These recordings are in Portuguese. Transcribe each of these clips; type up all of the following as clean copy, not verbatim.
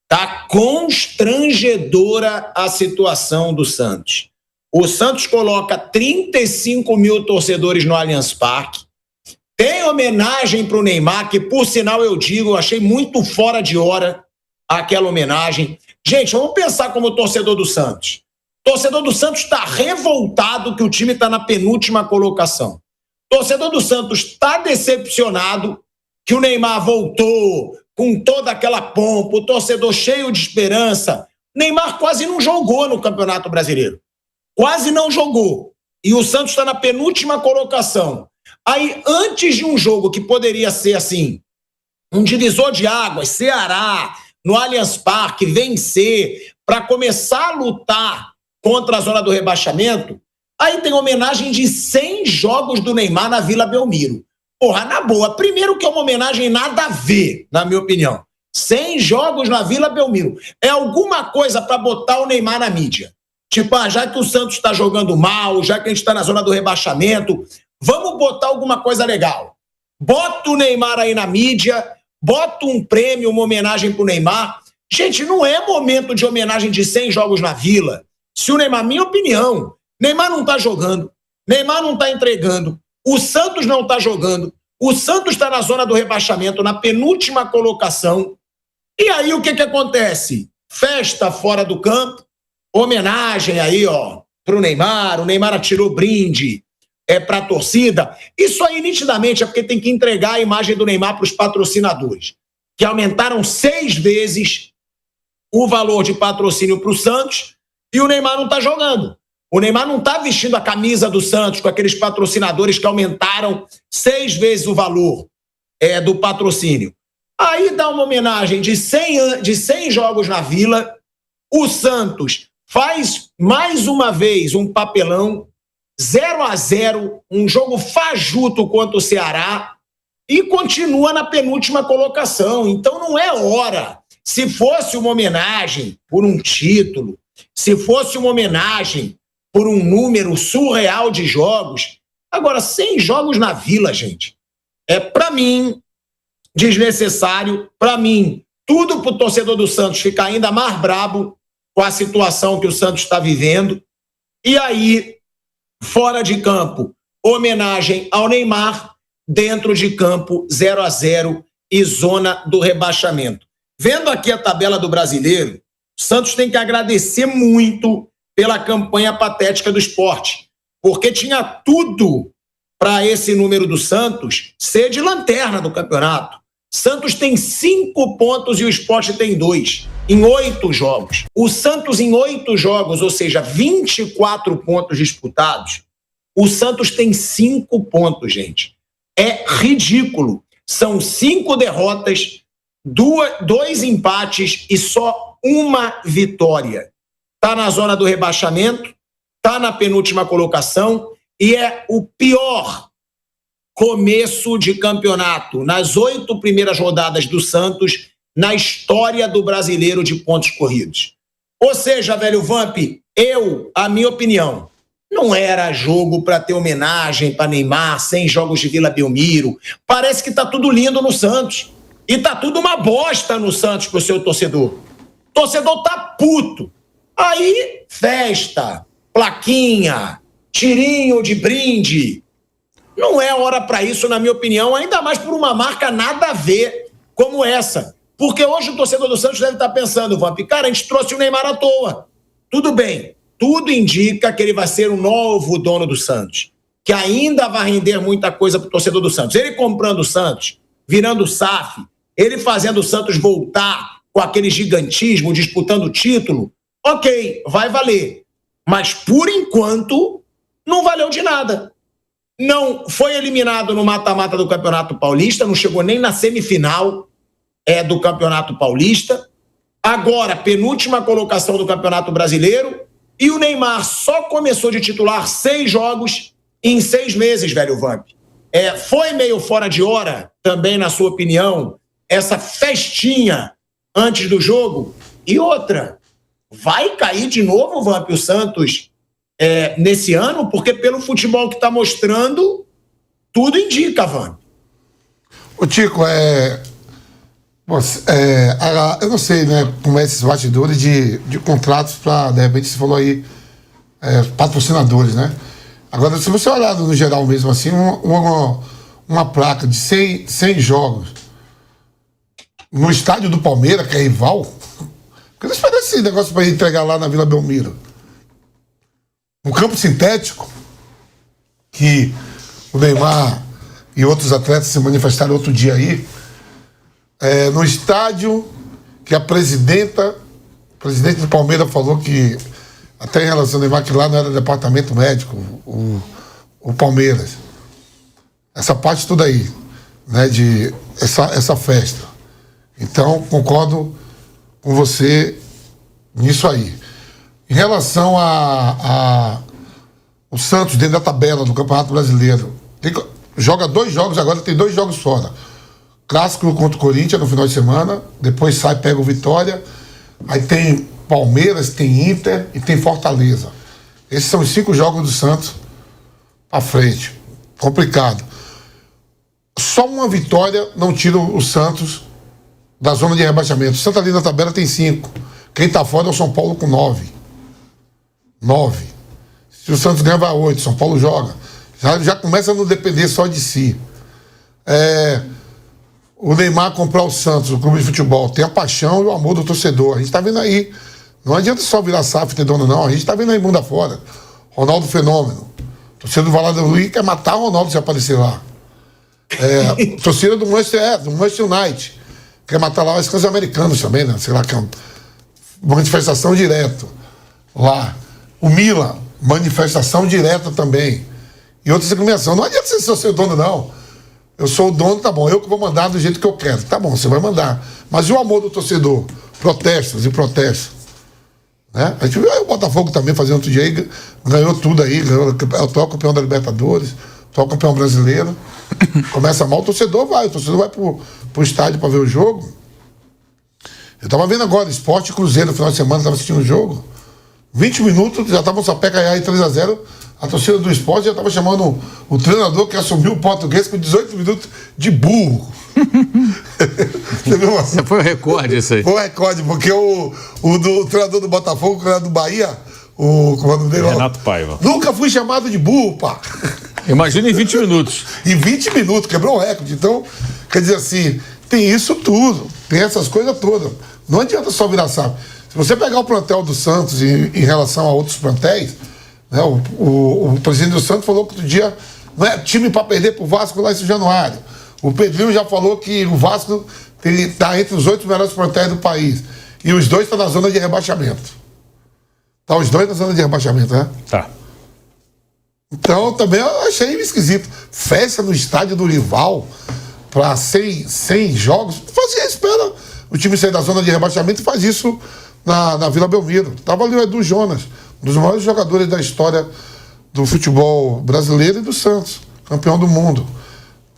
Tá constrangedora a situação do Santos. O Santos coloca 35 mil torcedores no Allianz Parque. Tem homenagem para o Neymar, que, por sinal, eu digo, eu achei muito fora de hora aquela homenagem. Gente, vamos pensar como torcedor do Santos. O torcedor do Santos está revoltado que o time está na penúltima colocação. O torcedor do Santos está decepcionado que o Neymar voltou com toda aquela pompa, o torcedor cheio de esperança. Neymar quase não jogou no Campeonato Brasileiro. Quase não jogou. E o Santos está na penúltima colocação. Aí, antes de um jogo que poderia ser assim, um divisor de águas, Ceará, no Allianz Parque, vencer, para começar a lutar contra a zona do rebaixamento, aí tem homenagem de 100 jogos do Neymar na Vila Belmiro. Porra, na boa, primeiro que é uma homenagem nada a ver, na minha opinião. 100 jogos na Vila Belmiro. É alguma coisa para botar o Neymar na mídia. Tipo, já que o Santos está jogando mal, já que a gente está na zona do rebaixamento, vamos botar alguma coisa legal. Bota o Neymar aí na mídia, bota um prêmio, uma homenagem pro Neymar. Gente, não é momento de homenagem de 100 jogos na Vila. Se o Neymar, minha opinião, Neymar não tá jogando, Neymar não tá entregando, o Santos não tá jogando, o Santos está na zona do rebaixamento, na penúltima colocação. E aí o que acontece? Festa fora do campo, homenagem aí, ó, pro Neymar, o Neymar atirou brinde pra torcida. Isso aí, nitidamente, é porque tem que entregar a imagem do Neymar para os patrocinadores, que aumentaram 6 vezes o valor de patrocínio para o Santos, e o Neymar não está jogando. O Neymar não está vestindo a camisa do Santos com aqueles patrocinadores que aumentaram 6 vezes o valor do patrocínio. Aí dá uma homenagem de 100 jogos na Vila, o Santos faz mais uma vez um papelão, 0-0, um jogo fajuto contra o Ceará, e continua na penúltima colocação. Então não é hora. Se fosse uma homenagem por um título, se fosse uma homenagem por um número surreal de jogos, agora 100 jogos na Vila, gente, para mim, desnecessário, para mim, tudo pro torcedor do Santos ficar ainda mais brabo com a situação que o Santos está vivendo. E aí, fora de campo, homenagem ao Neymar, dentro de campo, 0-0 e zona do rebaixamento. Vendo aqui a tabela do Brasileiro, o Santos tem que agradecer muito pela campanha patética do Sport, porque tinha tudo para esse número do Santos ser de lanterna do campeonato. Santos tem 5 pontos e o Sport tem 2, em 8 jogos. O Santos em 8 jogos, ou seja, 24 pontos disputados, o Santos tem 5 pontos, gente. É ridículo. São 5 derrotas, 2 empates e só 1 vitória. Está na zona do rebaixamento, está na penúltima colocação e é o pior começo de campeonato nas 8 primeiras rodadas do Santos na história do brasileiro de pontos corridos. Ou seja, velho Vamp, a minha opinião, não era jogo para ter homenagem para Neymar, 100 jogos de Vila Belmiro. Parece que tá tudo lindo no Santos. E tá tudo uma bosta no Santos pro seu torcedor. O torcedor tá puto. Aí, festa, plaquinha, tirinho de brinde. Não é hora para isso, na minha opinião, ainda mais por uma marca nada a ver como essa. Porque hoje o torcedor do Santos deve estar pensando, Vamp, cara, a gente trouxe o Neymar à toa. Tudo bem. Tudo indica que ele vai ser o novo dono do Santos, que ainda vai render muita coisa para o torcedor do Santos. Ele comprando o Santos, virando o SAF, ele fazendo o Santos voltar com aquele gigantismo, disputando o título, ok, vai valer. Mas, por enquanto, não valeu de nada. Não foi eliminado no mata-mata do Campeonato Paulista, não chegou nem na semifinal do Campeonato Paulista. Agora, penúltima colocação do Campeonato Brasileiro. E o Neymar só começou de titular 6 jogos em 6 meses, velho Vamp. Foi meio fora de hora, também, na sua opinião, essa festinha antes do jogo? E outra, vai cair de novo, Vamp, o Santos nesse ano? Porque pelo futebol que está mostrando, tudo indica, Vamp. Ô, Tico, Bom, eu não sei, né, como é esses bastidores de contratos para, de repente, você falou aí, patrocinadores, né? Agora, se você olhar no geral mesmo assim, uma placa de 100 jogos no estádio do Palmeiras, que é rival, porque não espera esse negócio para entregar lá na Vila Belmiro. Um campo sintético, que o Neymar e outros atletas se manifestaram outro dia aí, no estádio que a presidente do Palmeiras falou que, até em relação ao Neymar, que lá não era departamento médico, o Palmeiras. Essa parte toda aí, né, de essa festa. Então, concordo com você nisso aí. Em relação o Santos dentro da tabela do Campeonato Brasileiro, joga 2 jogos, agora tem 2 jogos fora. Clássico contra o Corinthians no final de semana, depois sai, pega o Vitória, aí tem Palmeiras, tem Inter e tem Fortaleza. Esses são os 5 jogos do Santos à frente. Complicado. Só uma vitória não tira o Santos da zona de rebaixamento. O Santos ali na tabela tem 5. Quem tá fora é o São Paulo com 9. 9. Se o Santos ganhar, vai 8. São Paulo joga. Já começa a não depender só de si. O Neymar comprar o Santos, o clube de futebol, tem a paixão e o amor do torcedor. A gente tá vendo aí. Não adianta só virar SAF e ter dono, não. A gente tá vendo aí mundo afora. Ronaldo Fenômeno. Torcida do Valladolid quer matar o Ronaldo se aparecer lá. Torcida do Manchester United. Quer matar lá os americanos também, né? Sei lá, que é uma manifestação direta lá. O Milan, manifestação direta também. E outras agremiações. Não adianta você ser o dono, não. Eu sou o dono, tá bom, eu que vou mandar do jeito que eu quero. Tá bom, você vai mandar. Mas e o amor do torcedor? Protestos e protestos. Né? A gente viu aí o Botafogo também fazendo outro dia aí, ganhou tudo aí, ganhou o atual campeão da Libertadores, atual campeão brasileiro. Começa mal, o torcedor vai pro estádio pra ver o jogo. Eu tava vendo agora, Sport e Cruzeiro, no final de semana, tava assistindo o jogo. 20 minutos, já tava o Sapé Caiá em 3-0. A torcida do Sport já tava chamando o treinador que assumiu o português com 18 minutos de burro. Você viu uma... Foi o recorde isso aí. Foi o recorde, porque o treinador do Botafogo, o treinador do Bahia, o comando dele, Renato Paiva. Nunca fui chamado de burro, pá. Imagina em 20 minutos. Em 20 minutos, quebrou o recorde. Então, quer dizer assim, tem isso tudo, tem essas coisas todas. Não adianta só virar sapo. Se você pegar o plantel do Santos em relação a outros plantéis, né, o presidente do Santos falou que outro dia não é time para perder pro Vasco lá em Januário. O Pedrinho já falou que o Vasco está entre os 8 melhores plantéis do país. E os 2 estão na zona de rebaixamento. Tá os 2 na zona de rebaixamento, né? Tá. Então, também eu achei esquisito. Festa no estádio do rival para 100 jogos. Espera o time sair da zona de rebaixamento e faz isso na Vila Belmiro. Tava ali o Edu Jonas, um dos maiores jogadores da história do futebol brasileiro e do Santos, campeão do mundo.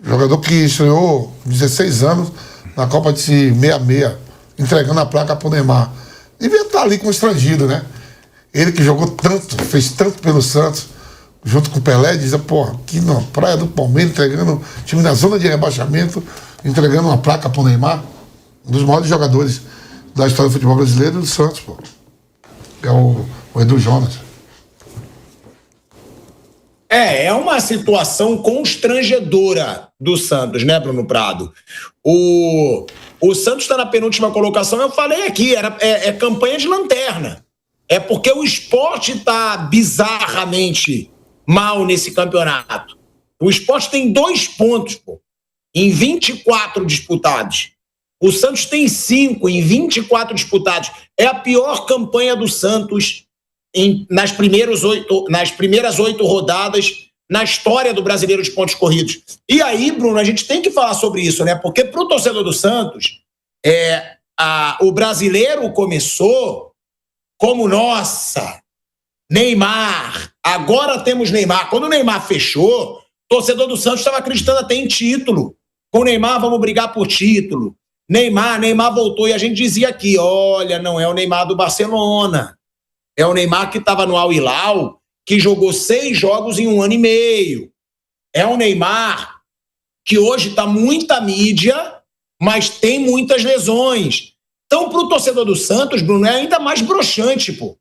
Jogador que estreou 16 anos na Copa de 66, entregando a placa pro Neymar. Devia estar ali constrangido, né? Ele que jogou tanto, fez tanto pelo Santos, junto com o Pelé, dizia, porra, aqui na praia do Palmeiras, entregando time na zona de rebaixamento, entregando uma placa pro Neymar, um dos maiores jogadores da história do futebol brasileiro do Santos, pô. É o Edu Jonas. É uma situação constrangedora do Santos, né, Bruno Prado? O Santos está na penúltima colocação, eu falei aqui, é campanha de lanterna. É porque o Sport está bizarramente mal nesse campeonato. O Sport tem 2 pontos, pô, em 24 disputados. O Santos tem 5 em 24 disputados. É a pior campanha do Santos nas primeiras 8 rodadas na história do Brasileiro de Pontos Corridos. E aí, Bruno, a gente tem que falar sobre isso, né? Porque para o torcedor do Santos, o brasileiro começou como, nossa, Neymar, agora temos Neymar. Quando o Neymar fechou, o torcedor do Santos estava acreditando até em título. Com o Neymar vamos brigar por título. Neymar voltou e a gente dizia aqui, olha, não é o Neymar do Barcelona. É o Neymar que estava no Al Hilal, que jogou 6 jogos em 1 ano e meio. É o Neymar que hoje está muita mídia mas tem muitas lesões. Então, para o torcedor do Santos, Bruno, é ainda mais broxante, pô.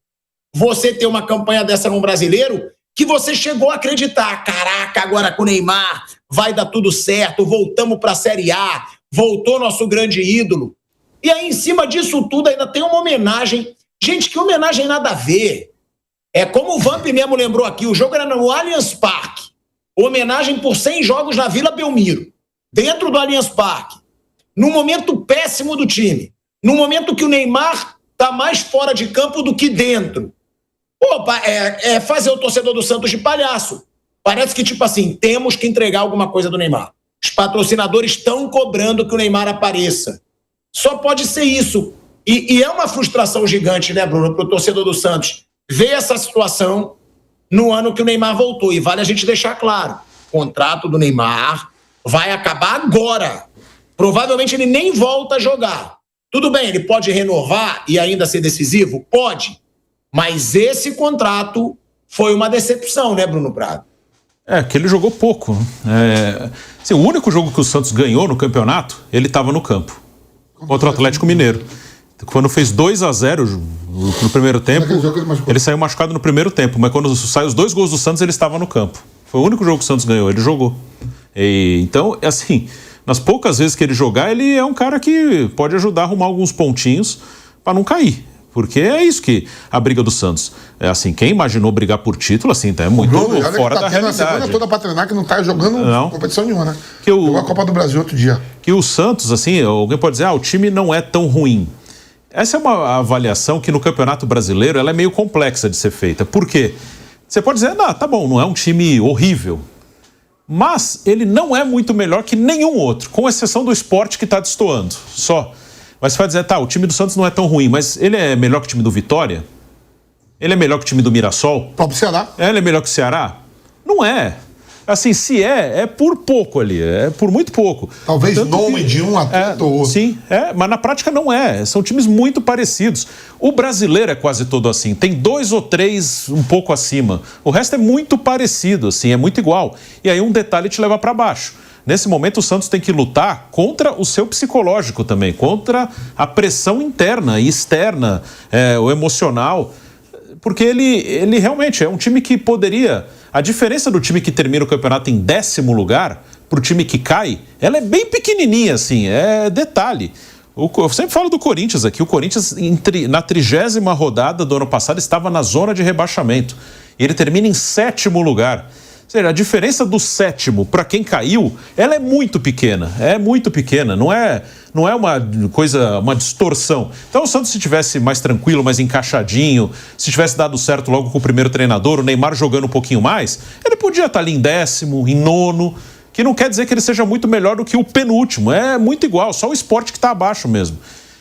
Você ter uma campanha dessa num brasileiro que você chegou a acreditar. Caraca, agora com o Neymar vai dar tudo certo, voltamos para a Série A, voltou nosso grande ídolo. E aí, em cima disso tudo, ainda tem uma homenagem. Gente, que homenagem nada a ver. É como o Vamp mesmo lembrou aqui, o jogo era no Allianz Parque. Homenagem por 100 jogos na Vila Belmiro, dentro do Allianz Parque. Num momento péssimo do time. Num momento que o Neymar está mais fora de campo do que dentro. Opa, é fazer o torcedor do Santos de palhaço. Parece que, tipo assim, temos que entregar alguma coisa do Neymar. Os patrocinadores estão cobrando que o Neymar apareça. Só pode ser isso. E é uma frustração gigante, né, Bruno, para o torcedor do Santos ver essa situação no ano que o Neymar voltou. E vale a gente deixar claro, o contrato do Neymar vai acabar agora. Provavelmente ele nem volta a jogar. Tudo bem, ele pode renovar e ainda ser decisivo? Pode. Mas esse contrato foi uma decepção, né, Bruno Prado? Que ele jogou pouco. Assim, o único jogo que o Santos ganhou no campeonato, ele estava no campo. Contra o Atlético Mineiro. Quando fez 2-0 no primeiro tempo, ele saiu machucado no primeiro tempo. Mas quando saiu os 2 gols do Santos, ele estava no campo. Foi o único jogo que o Santos ganhou, ele jogou. Então, assim, nas poucas vezes que ele jogar, ele é um cara que pode ajudar a arrumar alguns pontinhos para não cair. Porque é isso que a briga do Santos. É assim, quem imaginou brigar por título, assim, tá muito fora da realidade. A semana toda pra treinar que não tá jogando competição nenhuma, né? Jogou a Copa do Brasil outro dia. Que o Santos, assim, alguém pode dizer, o time não é tão ruim. Essa é uma avaliação que no Campeonato Brasileiro ela é meio complexa de ser feita. Por quê? Você pode dizer, tá bom, não é um time horrível. Mas ele não é muito melhor que nenhum outro, com exceção do Sport que tá destoando, só. Mas você vai dizer, o time do Santos não é tão ruim, mas ele é melhor que o time do Vitória? Ele é melhor que o time do Mirassol? O próprio Ceará. Ele é melhor que o Ceará? Não é. Assim, se é por pouco ali, é por muito pouco. Talvez nome de um atleta ou outro. Sim, mas na prática não é. São times muito parecidos. O brasileiro é quase todo assim. Tem 2 ou 3 um pouco acima. O resto é muito parecido, assim, é muito igual. E aí um detalhe te leva para baixo. Nesse momento, o Santos tem que lutar contra o seu psicológico também, contra a pressão interna e externa, o emocional, porque ele realmente é um time que poderia... A diferença do time que termina o campeonato em 10º lugar para o time que cai, ela é bem pequenininha, assim, é detalhe. Eu sempre falo do Corinthians aqui. O Corinthians, na 30ª rodada do ano passado, estava na zona de rebaixamento. E ele termina em 7º lugar. Ou seja, a diferença do 7º para quem caiu, ela é muito pequena. É muito pequena. Não é uma coisa, uma distorção. Então, o Santos, se tivesse mais tranquilo, mais encaixadinho, se tivesse dado certo logo com o primeiro treinador, o Neymar jogando um pouquinho mais, ele podia estar ali em 10º, em 9º, que não quer dizer que ele seja muito melhor do que o penúltimo. É muito igual, só o Sport que está abaixo mesmo.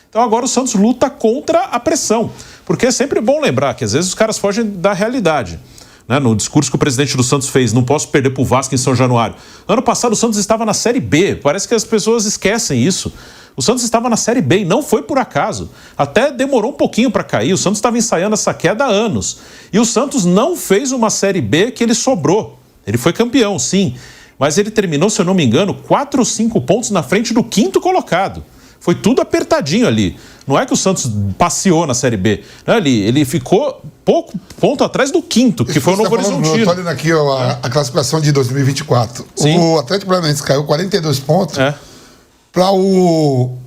Então, agora o Santos luta contra a pressão. Porque é sempre bom lembrar que, às vezes, os caras fogem da realidade. No discurso que o presidente do Santos fez, não posso perder para o Vasco em São Januário. Ano passado o Santos estava na Série B, parece que as pessoas esquecem isso. O Santos estava na Série B e não foi por acaso. Até demorou um pouquinho para cair, o Santos estava ensaiando essa queda há anos. E o Santos não fez uma Série B que ele sobrou. Ele foi campeão, sim, mas ele terminou, se eu não me engano, 4 ou 5 pontos na frente do 5º colocado. Foi tudo apertadinho ali. Não é que o Santos passeou na Série B. Ele ficou pouco ponto atrás do 5º, que foi o Novo Horizontino. Estou olhando aqui a classificação de 2024. Sim. O Atlético Paranaense caiu 42 pontos para o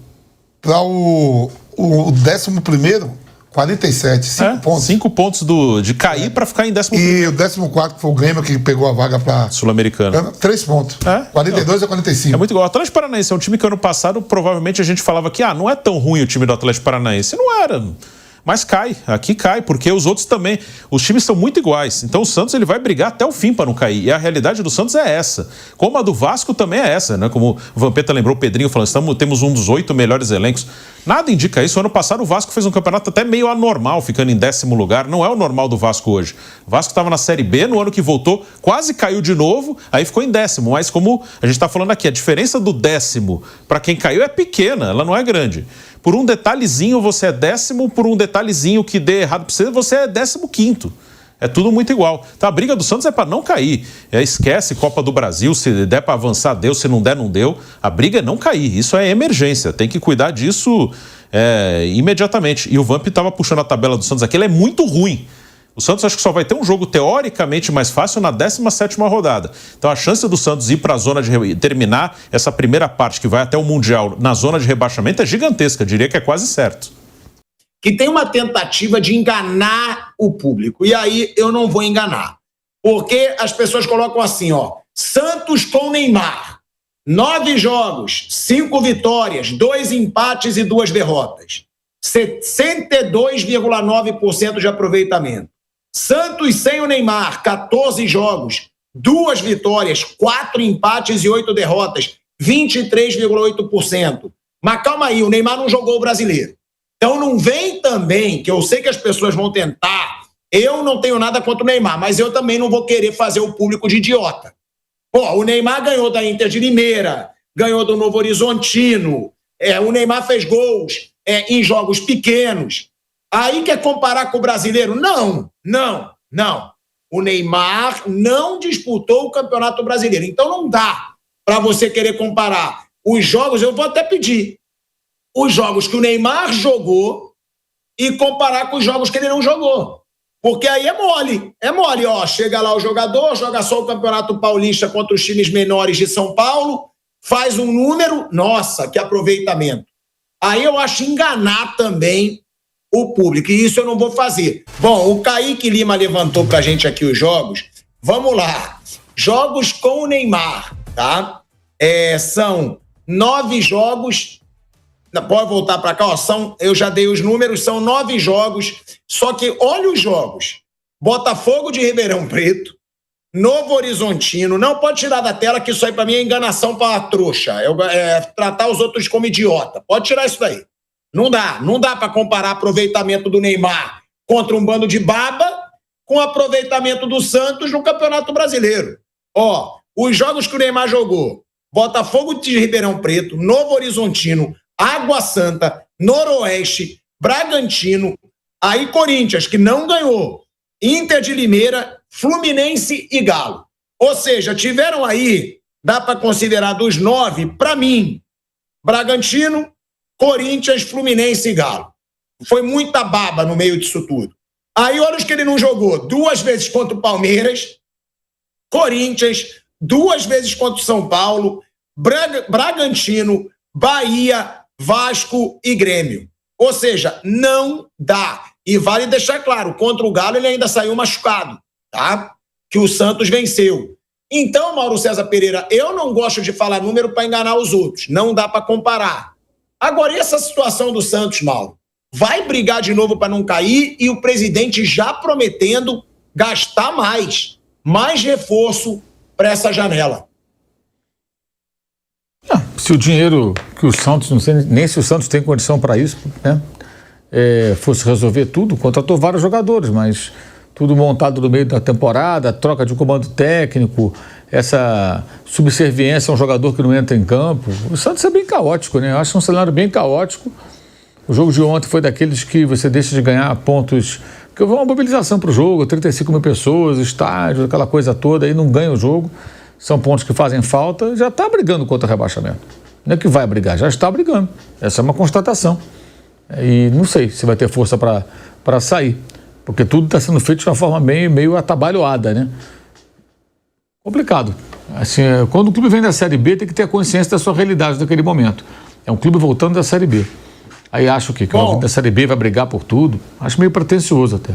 11º, 47, 5 pontos. 5 pontos de cair para ficar em 11º. E o 14º foi o Grêmio que pegou a vaga para Sul-Americana. 3 pontos. 42 a 45. É muito igual. O Atlético Paranaense é um time que ano passado provavelmente a gente falava que não é tão ruim o time do Atlético Paranaense. Não era. Mas cai, aqui cai, porque os outros também, os times são muito iguais. Então o Santos ele vai brigar até o fim para não cair. E a realidade do Santos é essa. Como a do Vasco também é essa, né? Como o Vampeta lembrou, o Pedrinho falando, temos um dos 8 melhores elencos. Nada indica isso. Ano passado o Vasco fez um campeonato até meio anormal, ficando em 10º lugar. Não é o normal do Vasco hoje. O Vasco estava na Série B, no ano que voltou, quase caiu de novo, aí ficou em 10º. Mas como a gente está falando aqui, a diferença do 10º para quem caiu é pequena, ela não é grande. Por um detalhezinho você é 10º, por um detalhezinho que dê errado para você é 15º. É tudo muito igual. Então a briga do Santos é para não cair. Esquece Copa do Brasil, se der para avançar, deu, se não der, não deu. A briga é não cair, isso é emergência. Tem que cuidar disso imediatamente. E o Vamp estava puxando a tabela do Santos aqui, ela é muito ruim. O Santos acho que só vai ter um jogo teoricamente mais fácil na 17ª rodada. Então a chance do Santos ir para a zona de terminar essa primeira parte que vai até o Mundial na zona de rebaixamento é gigantesca, diria que é quase certo. Que tem uma tentativa de enganar o público. E aí eu não vou enganar. Porque as pessoas colocam assim, ó, Santos com Neymar. 9 jogos, 5 vitórias, 2 empates e 2 derrotas. 62,9% de aproveitamento. Santos sem o Neymar, 14 jogos, 2 vitórias, 4 empates e 8 derrotas, 23,8%. Mas calma aí, o Neymar não jogou o Brasileiro. Então não vem também, que eu sei que as pessoas vão tentar, eu não tenho nada contra o Neymar, mas eu também não vou querer fazer o público de idiota. Pô, o Neymar ganhou da Inter de Limeira, ganhou do Novo Horizontino, o Neymar fez gols em jogos pequenos. Aí quer comparar com o Brasileiro? Não. O Neymar não disputou o Campeonato Brasileiro, então não dá para você querer comparar os jogos, eu vou até pedir, os jogos que o Neymar jogou e comparar com os jogos que ele não jogou. Porque aí é mole, ó, chega lá o jogador, joga só o Campeonato Paulista contra os times menores de São Paulo, faz um número, nossa, que aproveitamento. Aí eu acho enganar também o público, e isso eu não vou fazer. Bom, o Kaique Lima levantou pra gente aqui os jogos, vamos lá, jogos com o Neymar, tá? São 9 jogos... Pode voltar para cá, ó, eu já dei os números, são 9 jogos, só que olha os jogos, Botafogo de Ribeirão Preto, Novo Horizontino, não pode tirar da tela que isso aí para mim é enganação para trouxa, tratar os outros como idiota, pode tirar isso daí, não dá para comparar aproveitamento do Neymar contra um bando de baba com aproveitamento do Santos no Campeonato Brasileiro. Ó, os jogos que o Neymar jogou, Botafogo de Ribeirão Preto, Novo Horizontino, Água Santa, Noroeste, Bragantino, aí Corinthians, que não ganhou, Inter de Limeira, Fluminense e Galo. Ou seja, tiveram aí, dá para considerar dos 9, para mim, Bragantino, Corinthians, Fluminense e Galo. Foi muita baba no meio disso tudo. Aí olha os que ele não jogou, 2 vezes contra o Palmeiras, Corinthians, 2 vezes contra o São Paulo, Bragantino, Bahia, Vasco e Grêmio. Ou seja, não dá. E vale deixar claro, contra o Galo ele ainda saiu machucado, tá? Que o Santos venceu. Então, Mauro César Pereira, eu não gosto de falar número para enganar os outros. Não dá para comparar. Agora, e essa situação do Santos, Mauro? Vai brigar de novo para não cair e o presidente já prometendo gastar mais reforço para essa janela. Se o dinheiro que o Santos, não sei nem se o Santos tem condição para isso, né? Fosse resolver tudo, contratou vários jogadores, mas tudo montado no meio da temporada, troca de comando técnico, essa subserviência a um jogador que não entra em campo. O Santos é bem caótico, né? Eu acho um cenário bem caótico. O jogo de ontem foi daqueles que você deixa de ganhar pontos, que houve uma mobilização para o jogo, 35 mil pessoas, estádio, aquela coisa toda, aí não ganha o jogo. São pontos que fazem falta, já está brigando contra o rebaixamento. Não é que vai brigar, já está brigando. Essa é uma constatação. E não sei se vai ter força para sair, porque tudo está sendo feito de uma forma meio atabalhoada, né? Complicado. Assim, quando o clube vem da Série B, tem que ter a consciência da sua realidade naquele momento. É um clube voltando da Série B. Aí acho que o clube da Série B vai brigar por tudo. Acho meio pretensioso até.